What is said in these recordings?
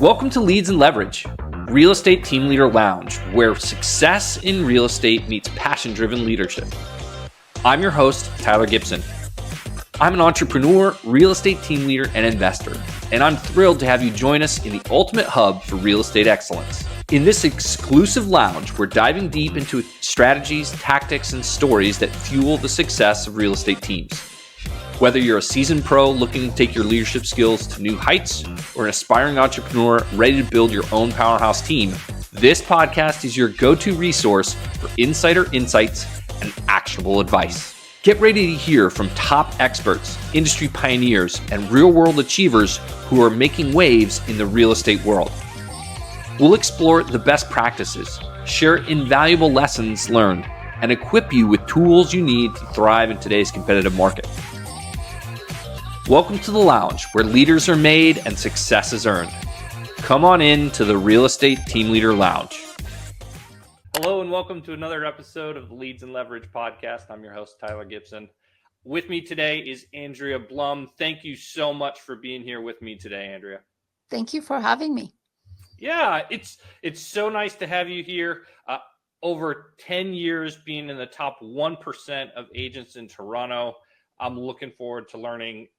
Welcome to Leads and Leverage, Real Estate Team Leader Lounge, where success in real estate meets passion-driven leadership. I'm your host, Tyler Gibson. I'm an entrepreneur, real estate team leader, and investor, and I'm thrilled to have you join us in the ultimate hub for real estate excellence. In this exclusive lounge, we're diving deep into strategies, tactics, and stories that fuel the success of real estate teams. Whether you're a seasoned pro looking to take your leadership skills to new heights or an aspiring entrepreneur ready to build your own powerhouse team, this podcast is your go-to resource for insider insights and actionable advice. Get ready to hear from top experts, industry pioneers, and real-world achievers who are making waves in the real estate world. We'll explore the best practices, share invaluable lessons learned, and equip you with tools you need to thrive in today's competitive market. Welcome to the lounge where leaders are made and success is earned. Come on in to the Real Estate Team Leader Lounge. Hello and welcome to another episode of the Leads and Leverage podcast. I'm your host, Tyler Gibson. With me today is Andrea Blum. Thank you so much for being here with me today, Andrea. Thank you for having me. Yeah, it's so nice to have you here. Over 10 years being in the top 1% of agents in Toronto. I'm looking forward to learning,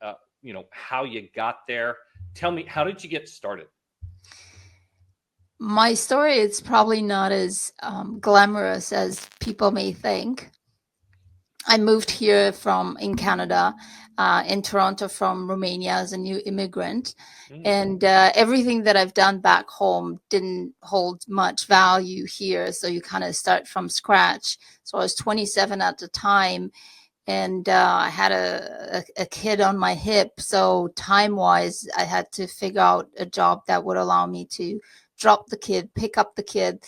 how you got there. Tell me, how did you get started? My story is probably not as glamorous as people may think. I moved here in Canada, in Toronto from Romania as a new immigrant. And everything that I've done back home didn't hold much value here. So you kind of start from scratch. So I was 27 at the time. And I had a kid on my hip. So time-wise, I had to figure out a job that would allow me to drop the kid, pick up the kid.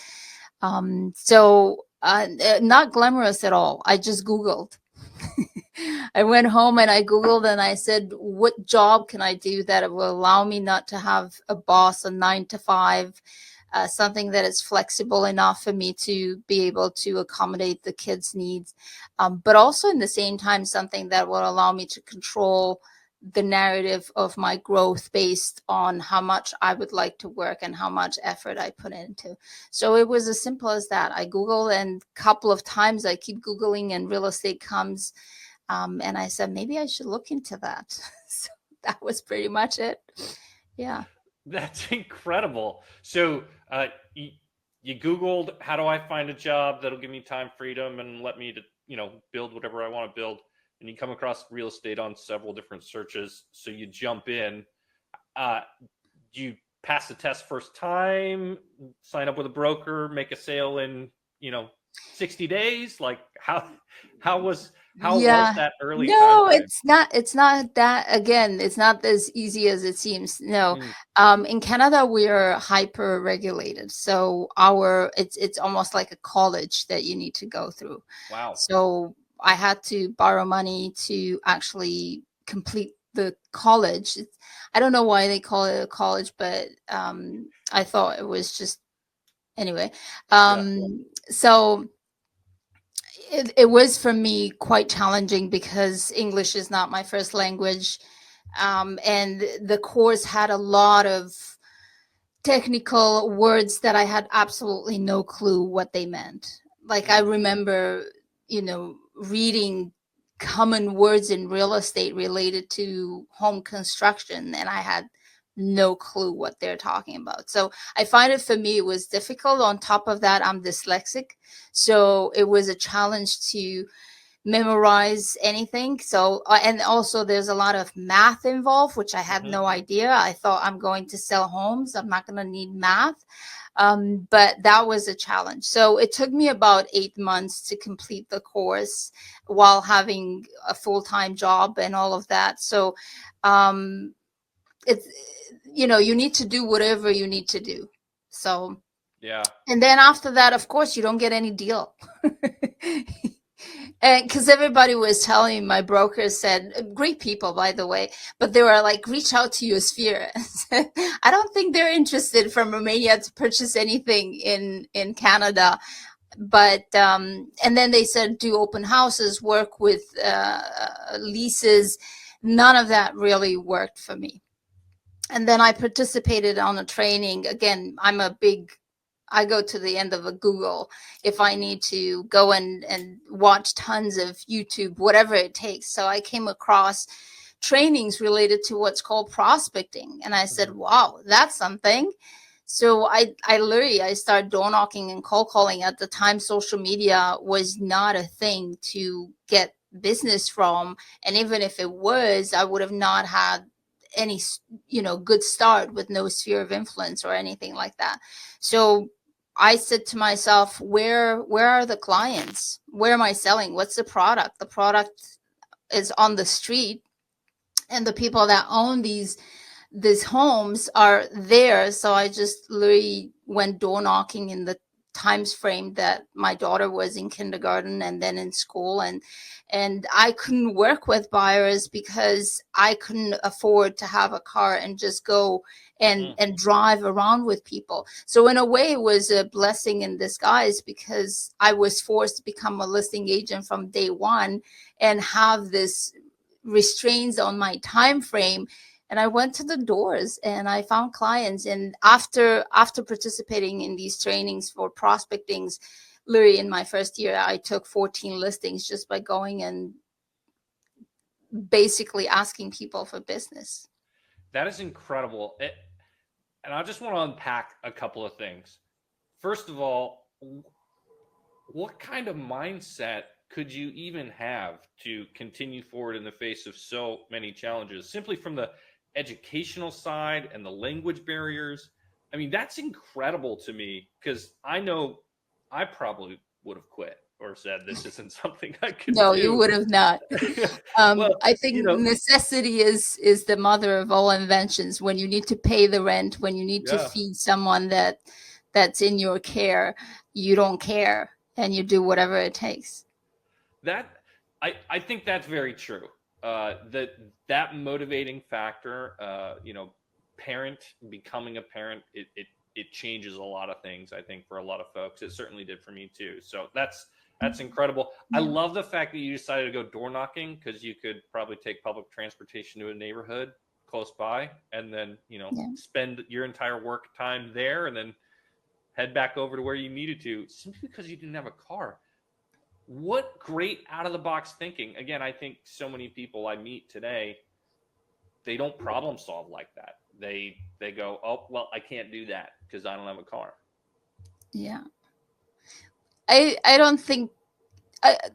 Not glamorous at all. I just Googled. I went home and I Googled and I said, what job can I do that will allow me not to have a boss, a 9 to 5, something that is flexible enough for me to be able to accommodate the kids' needs, but also in the same time, something that will allow me to control the narrative of my growth based on how much I would like to work and how much effort I put into. So it was as simple as that. I Googled, and a couple of times I keep Googling and real estate comes, and I said, maybe I should look into that. So that was pretty much it. Yeah. That's incredible. So you Googled, how do I find a job that'll give me time freedom and let me to, build whatever I want to build. And you come across real estate on several different searches. So you jump in. You pass the test first time, sign up with a broker, make a sale in, 60 days. Like how was that early? No, it's not that, again, it's not as easy as it seems. No. In Canada, we are hyper regulated. So it's almost like a college that you need to go through. Wow. So I had to borrow money to actually complete the college. I don't know why they call it a college, but I thought it was just, anyway. So it was for me quite challenging because English is not my first language. And the course had a lot of technical words that I had absolutely no clue what they meant. Like I remember, reading common words in real estate related to home construction, and I had no clue what they're talking about. So I find it, for me, it was difficult. On top of that, I'm dyslexic. So it was a challenge to memorize anything. So, and also there's a lot of math involved, which I had no idea. I thought I'm going to sell homes. I'm not going to need math. But that was a challenge. So it took me about 8 months to complete the course while having a full-time job and all of that. So, it's, you need to do whatever you need to do. So, yeah. And then after that, of course, you don't get any deal. And because everybody was telling me, my broker said, great people, by the way, but they were like, reach out to your sphere. I don't think they're interested from Romania to purchase anything in Canada. But, and then they said, do open houses, work with leases. None of that really worked for me. And then I participated on a training. Again, I go to the end of a Google if I need to go and watch tons of YouTube, whatever it takes. So I came across trainings related to what's called prospecting. And I said, wow, that's something. So I started door knocking and cold calling. At the time, social media was not a thing to get business from. And even if it was, I would have not had any, good start with no sphere of influence or anything like that. So I said to myself, where are the clients? Where am I selling? What's the product? The product is on the street, and the people that own these homes are there. So I just literally went door knocking in the times frame that my daughter was in kindergarten and then in school, and I couldn't work with buyers because I couldn't afford to have a car and just go and drive around with people. So in a way, it was a blessing in disguise, because I was forced to become a listing agent from day one and have this restraints on my time frame. And I went to the doors and I found clients. And after participating in these trainings for prospectings, literally in my first year, I took 14 listings just by going and basically asking people for business. That is incredible. And I just want to unpack a couple of things. First of all, what kind of mindset could you even have to continue forward in the face of so many challenges, simply from the educational side and the language barriers? I mean, that's incredible to me, because I know I probably would have quit or said this isn't something I could No, do. you would have not. Well, I think necessity is the mother of all inventions. When you need to pay the rent, when you need to feed someone that's in your care, you don't care and you do whatever it takes. That I think that's very true. That motivating factor, parent becoming a parent, it changes a lot of things. I think for a lot of folks, it certainly did for me too. So that's incredible. I love the fact that you decided to go door knocking, because you could probably take public transportation to a neighborhood close by, and then spend your entire work time there, and then head back over to where you needed to, simply because you didn't have a car. What great out of the box thinking. Again, I think so many people I meet today, they don't problem solve like that. They go, oh, well, I can't do that because I don't have a car. Yeah. I don't think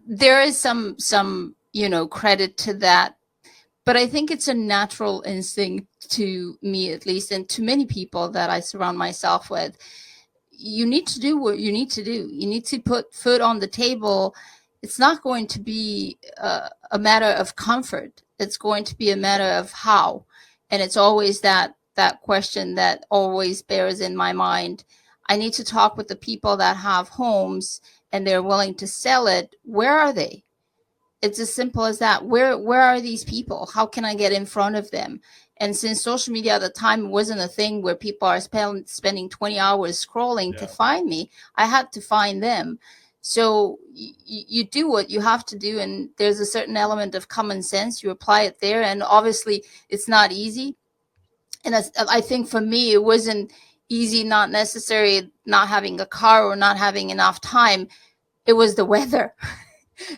there is some credit to that, but I think it's a natural instinct, to me at least, and to many people that I surround myself with. You need to do what you need to do. You need to put food on the table. It's not going to be a matter of comfort. It's going to be a matter of how. And it's always that question that always bears in my mind. I need to talk with the people that have homes and they're willing to sell it. Where are they? It's as simple as that. Where are these people? How can I get in front of them? And since social media at the time wasn't a thing where people are spending 20 hours scrolling to find me, I had to find them. So you do what you have to do, and there's a certain element of common sense. You apply it there, and obviously it's not easy. And I think for me, it wasn't easy, not necessarily not having a car or not having enough time. It was the weather.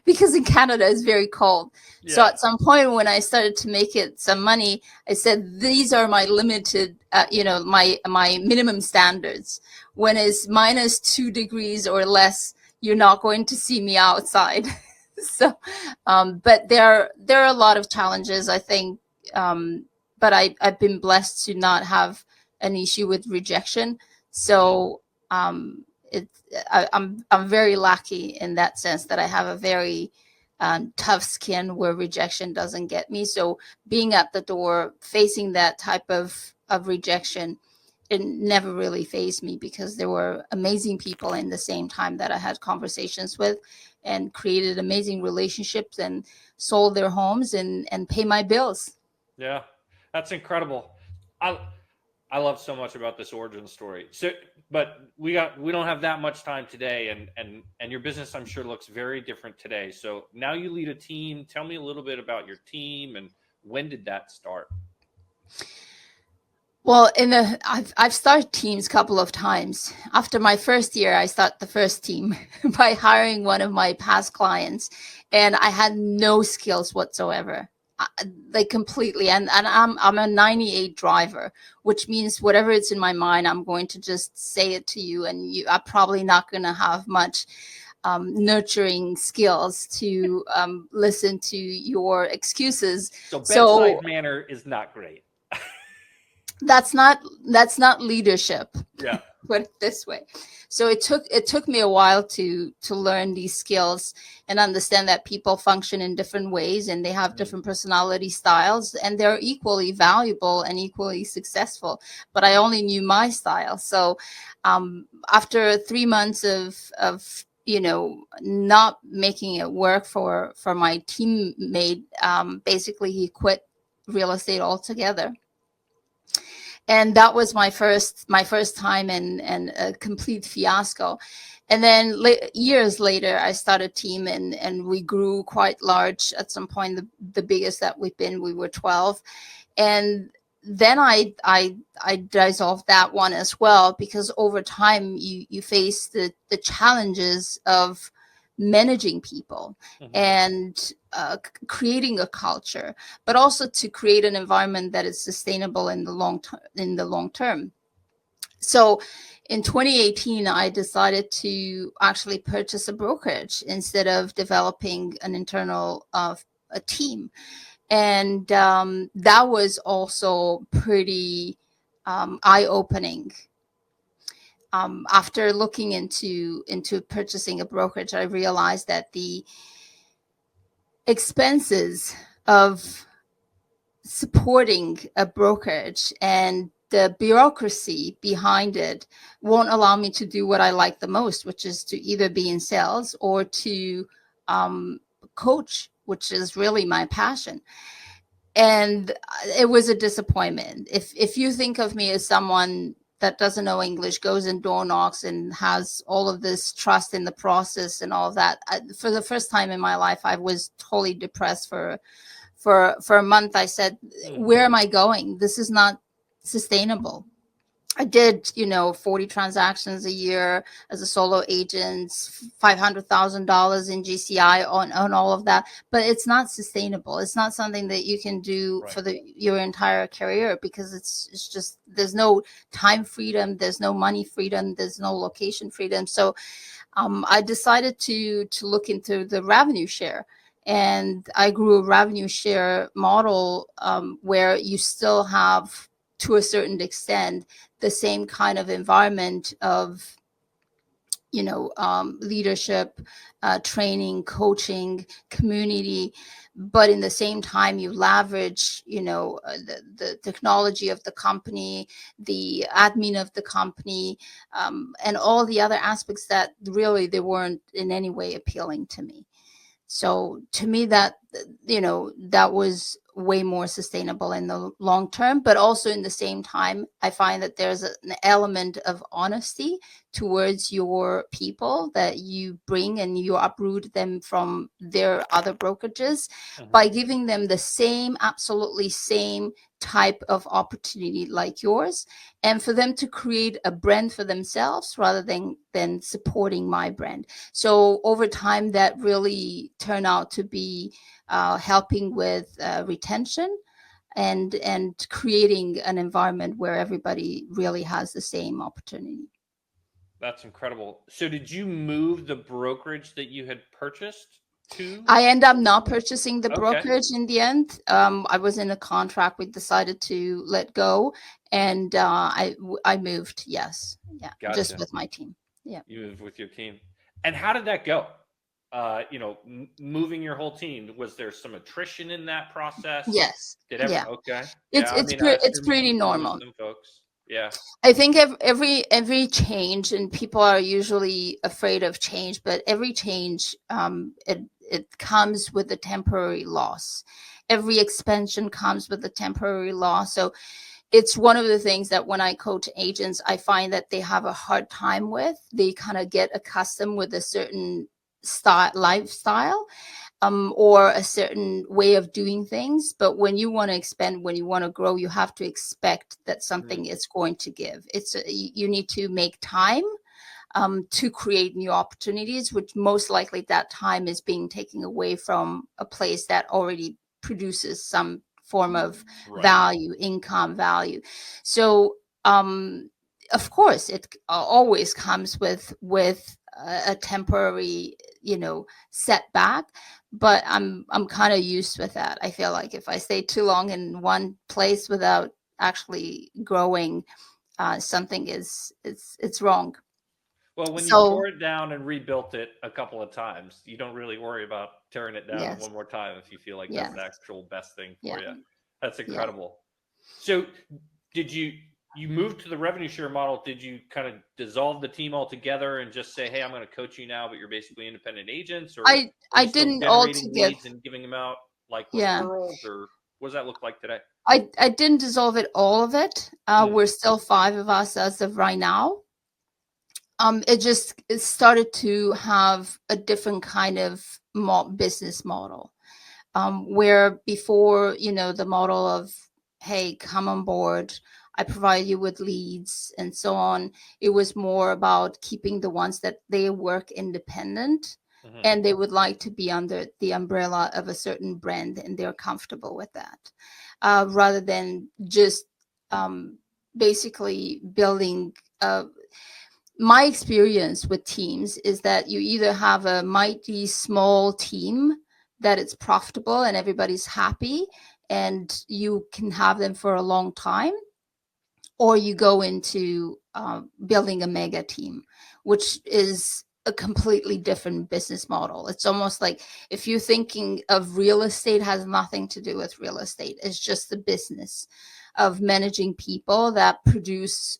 Because in Canada it's very cold. Yeah. So at some point when I started to make it some money, I said, these are my limited, my minimum standards. When it's -2 degrees or less, you're not going to see me outside. So, but there are a lot of challenges, I think. But I've been blessed to not have an issue with rejection. So, I'm very lucky in that sense, that I have a very tough skin where rejection doesn't get me. So being at the door, facing that type of rejection, it never really fazed me, because there were amazing people in the same time that I had conversations with, and created amazing relationships and sold their homes and pay my bills. Yeah, that's incredible. I love so much about this origin story. So, but we don't have that much time today, and your business, I'm sure, looks very different today. So now you lead a team. Tell me a little bit about your team, and when did that start? Well, I've started teams a couple of times. After my first year, I started the first team by hiring one of my past clients, and I had no skills whatsoever, uh, like completely. And I'm a 98 driver, which means whatever it's in my mind, I'm going to just say it to you, and you are probably not going to have much nurturing skills to listen to your excuses. So So bedside manner is not great. that's not leadership. Yeah. Put it this way. So it took me a while to learn these skills and understand that people function in different ways and they have different personality styles and they're equally valuable and equally successful. But I only knew my style. So after 3 months of not making it work for my teammate, basically he quit real estate altogether, and that was my first time and a complete fiasco. And then years later I started a team, and we grew quite large. At some point, the biggest that we've been, we were 12. And then I dissolved that one as well, because over time you face the challenges of managing people and creating a culture, but also to create an environment that is sustainable in the long term. So in 2018, I decided to actually purchase a brokerage instead of developing an internal a team. And that was also pretty eye-opening. After looking into purchasing a brokerage, I realized that the expenses of supporting a brokerage and the bureaucracy behind it won't allow me to do what I like the most, which is to either be in sales or to coach, which is really my passion. And it was a disappointment. If you think of me as someone that doesn't know English, goes and door knocks and has all of this trust in the process and all of that, for the first time in my life, I was totally depressed for a month. I said, where am I going? This is not sustainable. I did, 40 transactions a year as a solo agent, $500,000 in GCI on all of that, but it's not sustainable. It's not something that you can do for your entire career, because it's just, there's no time freedom, there's no money freedom, there's no location freedom. So I decided to look into the revenue share. And I grew a revenue share model where you still have, to a certain extent, the same kind of environment of leadership, training, coaching, community, but in the same time you leverage the technology of the company, the admin of the company, and all the other aspects that really they weren't in any way appealing to me. So to me, that was way more sustainable in the long term. But also in the same time, I find that there's an element of honesty towards your people that you bring, and you uproot them from their other brokerages by giving them the same, absolutely same type of opportunity like yours, and for them to create a brand for themselves rather than supporting my brand. So over time, that really turned out to be helping with retention and creating an environment where everybody really has the same opportunity. That's incredible. So did you move the brokerage that you had purchased to? I end up not purchasing the Okay. brokerage in the end. I was in a contract. We decided to let go, and I moved. Yes, yeah, just Gotcha. with my team. Yeah. You moved with your team. And how did that go? Moving your whole team, was there some attrition in that process? Yes. Yeah. Okay. It's Yeah, I it's mean, I it's assume pretty you lose normal. some folks. Yeah. I think every change, and people are usually afraid of change, but every change, it comes with a temporary loss. Every expansion comes with a temporary loss. So it's one of the things that when I coach agents, I find that they have a hard time with. They kind of get accustomed with a certain lifestyle, or a certain way of doing things. But when you want to expand, when you want to grow, you have to expect that something is going to give. You need to make time to create new opportunities, which most likely that time is being taken away from a place that already produces some form of value, income value. So, of course, it always comes with a temporary, setback. But I'm kind of used with that. I feel like if I stay too long in one place without actually growing, something it's wrong. Well, when you So tore it down and rebuilt it a couple of times, you don't really worry about tearing it down yes, one more time if you feel like that's yes, the actual best thing for yeah, you. That's yeah. incredible. So, did you move to the revenue share model? Did you kind of dissolve the team altogether and just say, "Hey, I'm going to coach you now, but you're basically independent agents," or are I you still didn't generating altogether. leads and giving them out like Yeah, referrals, or what does that look like today? I didn't dissolve it, all of it. Mm, We're still five of us as of right now. It started to have a different kind of business model, where before, the model of, hey, come on board, I provide you with leads and so on. It was more about keeping the ones that they work independent, mhm. and they would like to be under the umbrella of a certain brand, and they're comfortable with that, rather than just basically building. My experience with teams is that you either have a mighty small team that it's profitable and everybody's happy and you can have them for a long time, or you go into building a mega team, which is a completely different business model. It's almost like, if you're thinking of real estate, has nothing to do with real estate. It's just the business of managing people that produce,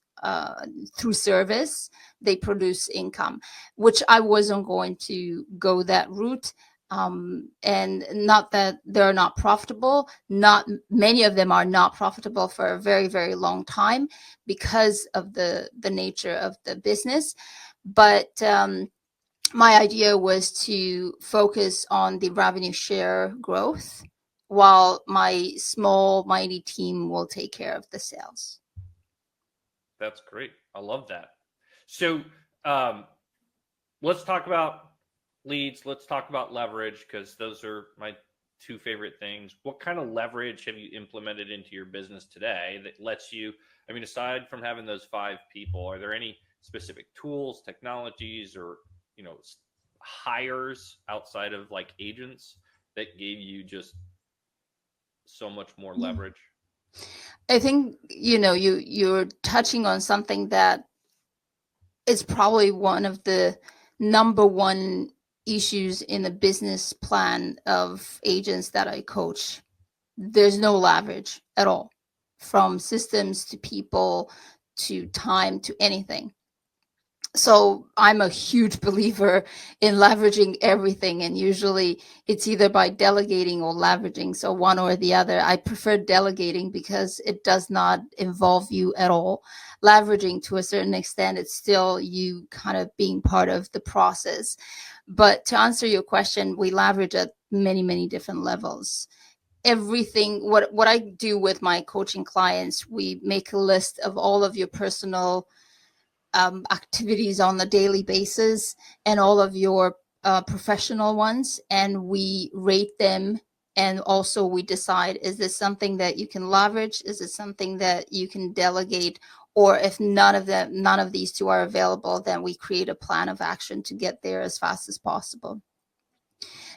through service, they produce income, which I wasn't going to go that route. And not that they're not profitable, not many of them are not profitable for a very, very long time because of the nature of the business. But my idea was to focus on the revenue share growth, while my small mighty team will take care of the sales. That's great. I love that. So, um, let's talk about leads. Let's talk about leverage because those are my two favorite things. What kind of leverage have you implemented into your business today that lets you, I mean, aside from having those five people, are there any specific tools, technologies, or, hires outside of like agents that gave you just so much more Yeah. leverage? I think, you're touching on something that is probably one of the number one issues in the business plan of agents that I coach. There's no leverage at all, from systems to people to time to anything. So I'm a huge believer in leveraging everything, and usually it's either by delegating or leveraging, so one or the other. I prefer delegating because it does not involve you at all. Leveraging, to a certain extent, it's still you kind of being part of the process. But to answer your question, we leverage at many, many different levels. Everything, what I do with my coaching clients, we make a list of all of your personal activities on a daily basis and all of your professional ones, and we rate them. And also we decide, is this something that you can leverage, is it something that you can delegate, or if none of these two are available, then we create a plan of action to get there as fast as possible.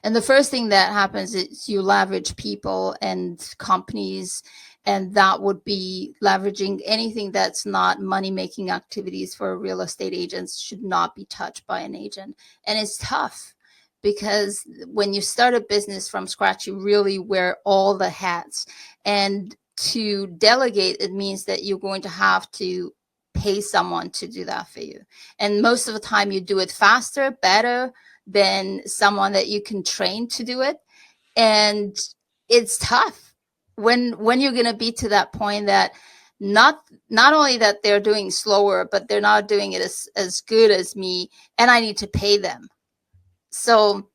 And the first thing that happens is you leverage people and companies, and that would be leveraging anything that's not money making activities for real estate agents should not be touched by an agent. And it's tough because when you start a business from scratch, you really wear all the hats. And to delegate, it means that you're going to have to pay someone to do that for you. And most of the time, you do it faster, better than someone that you can train to do it. And it's tough when you're going to be to that point that not only that they're doing slower, but they're not doing it as good as me, and I need to pay them. So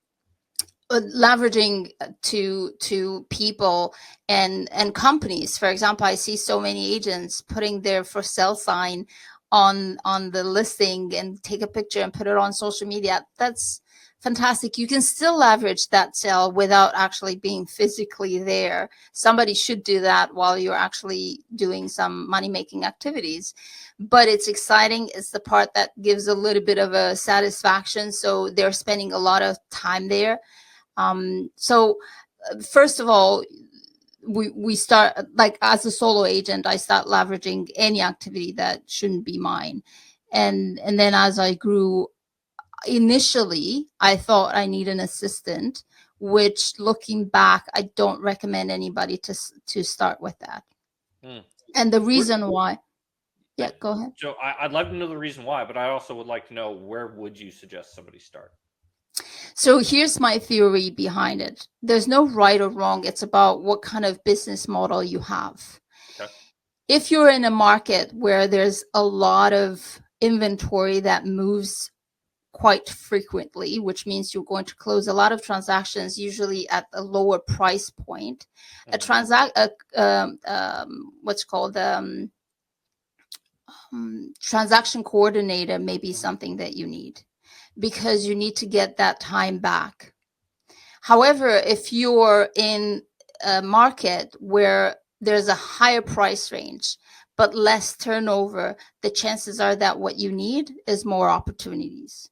leveraging to people and companies. For example, I see so many agents putting their for sale sign on the listing and take a picture and put it on social media. That's fantastic. You can still leverage that sale without actually being physically there. Somebody should do that while you're actually doing some money making activities. But it's exciting. It's the part that gives a little bit of a satisfaction. So they're spending a lot of time there. So first of all, we start, like, as a solo agent, I start leveraging any activity that shouldn't be mine. And then as I grew, initially I thought I need an assistant, which looking back, I don't recommend anybody to start with that. Hmm. And the Where, reason why, yeah, go ahead. so I'd love to know the reason why, but I also would like to know, where would you suggest somebody start? So here's my theory behind it. There's no right or wrong. It's about what kind of business model you have. Okay. If you're in a market where there's a lot of inventory that moves quite frequently, which means you're going to close a lot of transactions, usually at a lower price point, what's called transaction coordinator may be something that you need, because you need to get that time back. However, if you're in a market where there's a higher price range but less turnover, the chances are that what you need is more opportunities.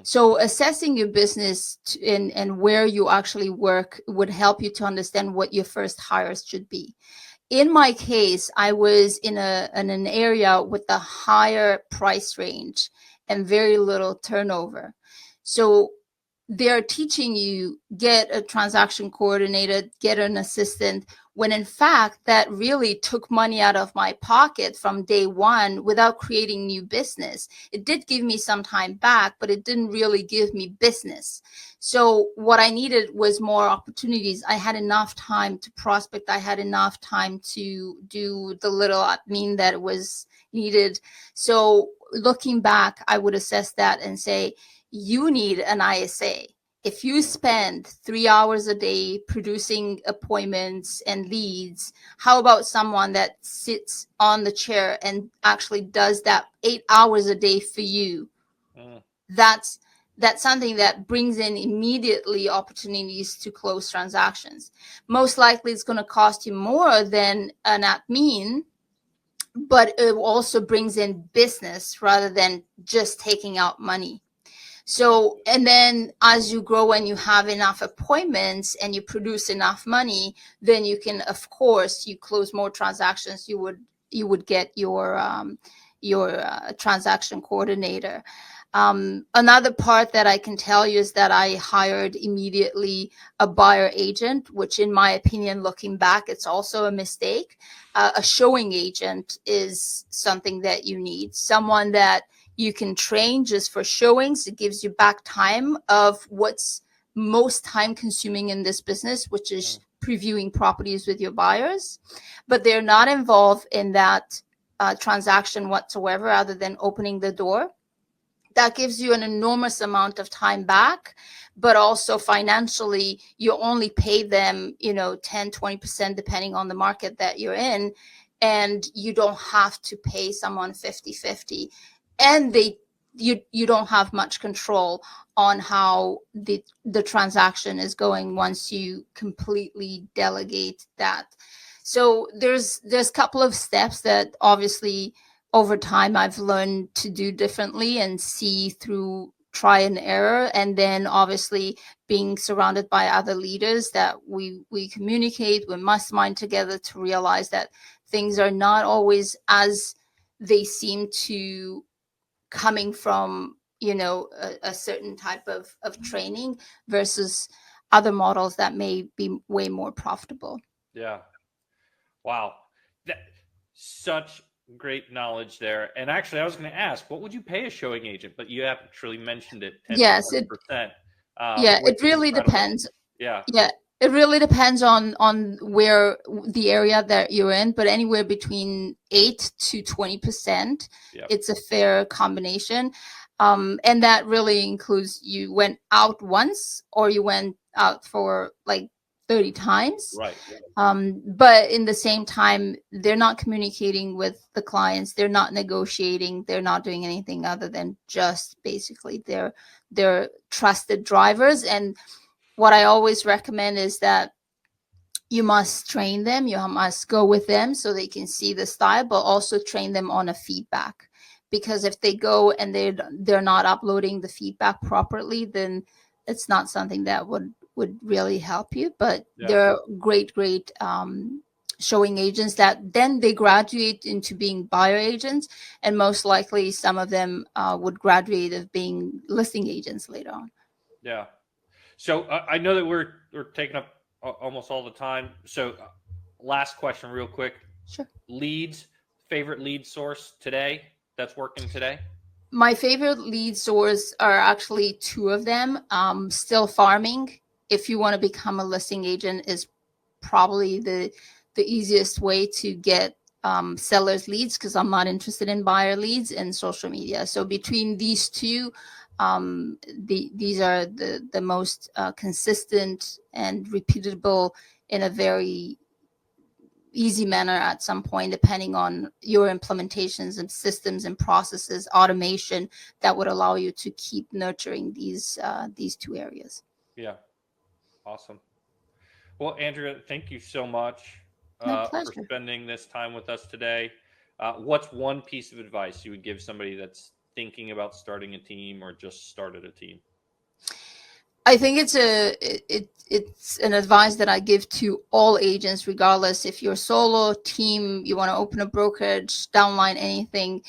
So assessing your business and where you actually work would help you to understand what your first hires should be. In my case, I was in an area with a higher price range and very little turnover. So they're teaching you, get a transaction coordinator, get an assistant, when in fact that really took money out of my pocket from day one without creating new business. It did give me some time back, but it didn't really give me business. So what I needed was more opportunities. I had enough time to prospect. I had enough time to do the little admin that was needed. So looking back, I would assess that and say, you need an ISA. If you spend 3 hours a day producing appointments and leads, how about someone that sits on the chair and actually does that 8 hours a day for you? That's something that brings in immediately opportunities to close transactions. Most likely it's going to cost you more than an admin, but it also brings in business rather than just taking out money. So, and then as you grow and you have enough appointments and you produce enough money, then you can, of course, you close more transactions. You would get your transaction coordinator. Another part that I can tell you is that I hired immediately a buyer agent, which in my opinion, looking back, it's also a mistake. A showing agent is something that you need, someone that you can train just for showings. It gives you back time of what's most time consuming in this business, which is previewing properties with your buyers, but they're not involved in that transaction whatsoever other than opening the door. That gives you an enormous amount of time back, but also financially, you only pay them, 10, 20%, depending on the market that you're in. And you don't have to pay someone 50-50. And you don't have much control on how the transaction is going once you completely delegate that. So there's a couple of steps that obviously over time I've learned to do differently and see through try and error. And then obviously being surrounded by other leaders that we communicate, we mastermind together to realize that things are not always as they seem to, coming from a certain type of training versus other models that may be way more profitable. Yeah. Wow. Such great knowledge there. And actually, I was going to ask, what would you pay a showing agent? But you actually mentioned it, 10 to Yes, 20%. yeah, Which it is really incredible. depends. Yeah. Yeah, It really depends on where the area that you're in, but anywhere between 8 to 20%, Yep. it's a fair combination. And that really includes you went out once or you went out for like 30 times. Right. But in the same time, they're not communicating with the clients. They're not negotiating. They're not doing anything other than just basically they're trusted drivers. And what I always recommend is that you must train them. You must go with them so they can see the style, but also train them on a feedback. Because if they go and they're not uploading the feedback properly, then it's not something that would really help you. But they're great showing agents that then they graduate into being buyer agents, and most likely some of them would graduate of being listing agents later on. Yeah. So I know that we're taking up almost all the time. So last question real quick. Sure. Leads, favorite lead source today that's working today? My favorite lead source are actually two of them. Still farming, if you want to become a listing agent, is probably the easiest way to get sellers leads, because I'm not interested in buyer leads, and social media. So between these two, these are the most consistent and repeatable in a very easy manner at some point, depending on your implementations and systems and processes, automation that would allow you to keep nurturing these two areas. Yeah. Awesome. Well, Andrea, thank you so much for spending this time with us today. What's one piece of advice you would give somebody that's thinking about starting a team or just started a team? I think it's an advice that I give to all agents, regardless if you're solo, team, you want to open a brokerage, downline, anything.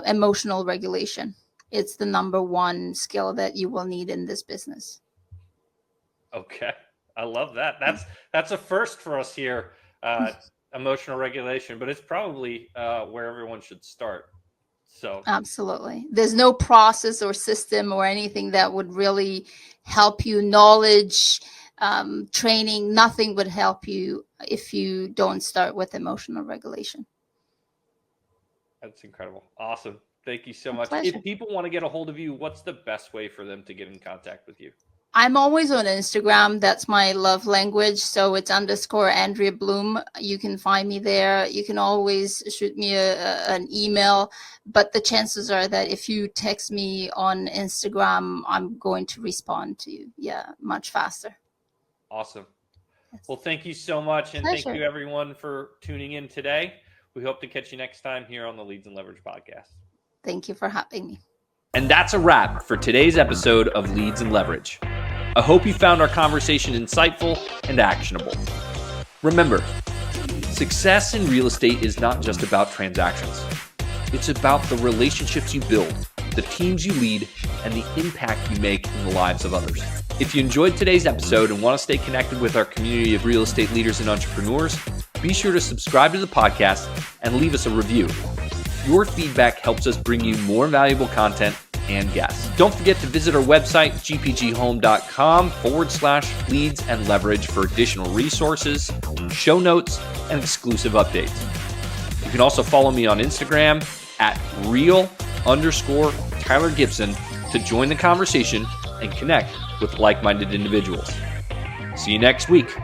Emotional regulation. It's the number one skill that you will need in this business. Okay, I love that. That's a first for us here. Emotional regulation, but it's probably where everyone should start. So absolutely, there's no process or system or anything that would really help you. Knowledge, training, nothing would help you if you don't start with emotional regulation. That's incredible. Awesome. Thank you so much. Pleasure. If people want to get a hold of you, what's the best way for them to get in contact with you? I'm always on Instagram. That's my love language. So it's _Andrea Blum. You can find me there. You can always shoot me an email. But the chances are that if you text me on Instagram, I'm going to respond to you. Yeah, much faster. Awesome. Well, thank you so much. And Pleasure. Thank you, everyone, for tuning in today. We hope to catch you next time here on the Leads and Leverage podcast. Thank you for having me. And that's a wrap for today's episode of Leads and Leverage. I hope you found our conversation insightful and actionable. Remember, success in real estate is not just about transactions. It's about the relationships you build, the teams you lead, and the impact you make in the lives of others. If you enjoyed today's episode and want to stay connected with our community of real estate leaders and entrepreneurs, be sure to subscribe to the podcast and leave us a review. Your feedback helps us bring you more valuable content and guests. Don't forget to visit our website, gpghome.com/leads and leverage for additional resources, show notes, and exclusive updates. You can also follow me on Instagram at @real_Tyler Gibson to join the conversation and connect with like-minded individuals. See you next week.